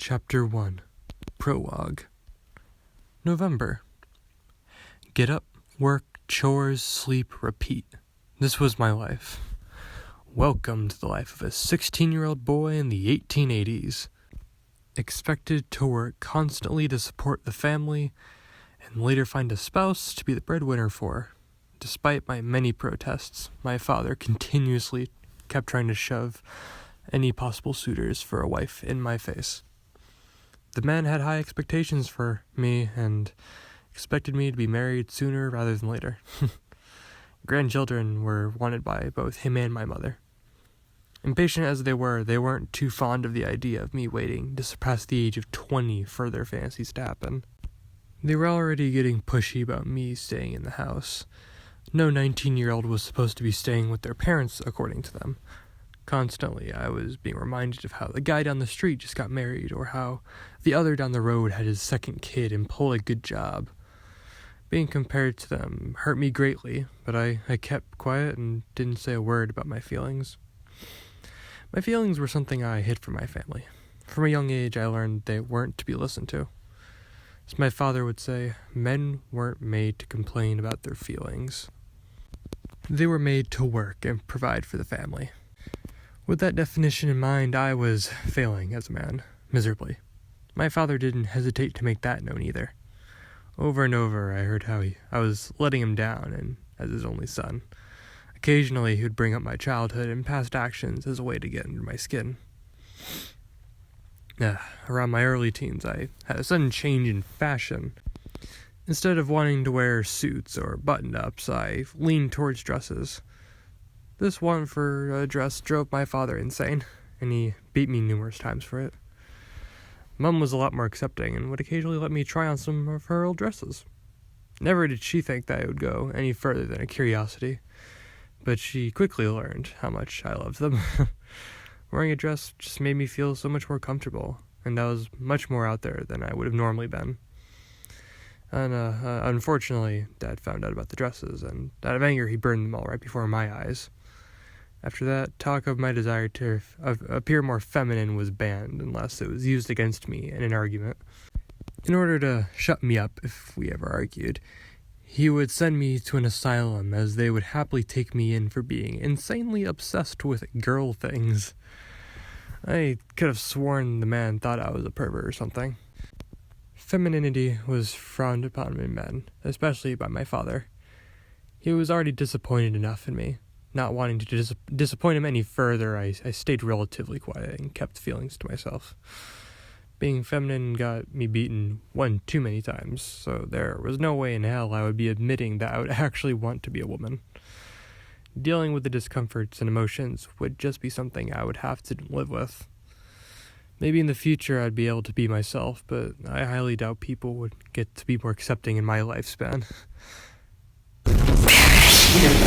Chapter 1 Prologue. November. Get up, work, chores, sleep, repeat. This was my life. Welcome to the life of a 16-year-old boy in the 1880s. Expected to work constantly to support the family, and later find a spouse to be the breadwinner for. Despite my many protests, my father continuously kept trying to shove any possible suitors for a wife in my face. The man had high expectations for me and expected me to be married sooner rather than later. Grandchildren were wanted by both him and my mother. Impatient as they weren't too fond of the idea of me waiting to surpass the age of 20 for their fantasies to happen. They were already getting pushy about me staying in the house. No 19-year-old was supposed to be staying with their parents, according to them. Constantly, I was being reminded of how the guy down the street just got married, or how the other down the road had his second kid and pulled a good job. Being compared to them hurt me greatly, but I kept quiet and didn't say a word about my feelings. My feelings were something I hid from my family. From a young age, I learned they weren't to be listened to. As my father would say, men weren't made to complain about their feelings. They were made to work and provide for the family. With that definition in mind, I was failing as a man, miserably. My father didn't hesitate to make that known either. Over and over, I heard how I was letting him down, and as his only son. Occasionally, he would bring up my childhood and past actions as a way to get under my skin. Around my early teens, I had a sudden change in fashion. Instead of wanting to wear suits or button-ups, I leaned towards dresses. This want for a dress drove my father insane, and he beat me numerous times for it. Mum was a lot more accepting and would occasionally let me try on some of her old dresses. Never did she think that I would go any further than a curiosity, but she quickly learned how much I loved them. Wearing a dress just made me feel so much more comfortable, and I was much more out there than I would have normally been. And unfortunately, Dad found out about the dresses, and out of anger, he burned them all right before my eyes. After that, talk of my desire to appear more feminine was banned unless it was used against me in an argument. In order to shut me up if we ever argued, he would send me to an asylum, as they would happily take me in for being insanely obsessed with girl things. I could have sworn the man thought I was a pervert or something. Femininity was frowned upon in men, especially by my father. He was already disappointed enough in me. Not wanting to disappoint him any further, I stayed relatively quiet and kept feelings to myself. Being feminine got me beaten one too many times, so there was no way in hell I would be admitting that I would actually want to be a woman. Dealing with the discomforts and emotions would just be something I would have to live with. Maybe in the future I'd be able to be myself, but I highly doubt people would get to be more accepting in my lifespan.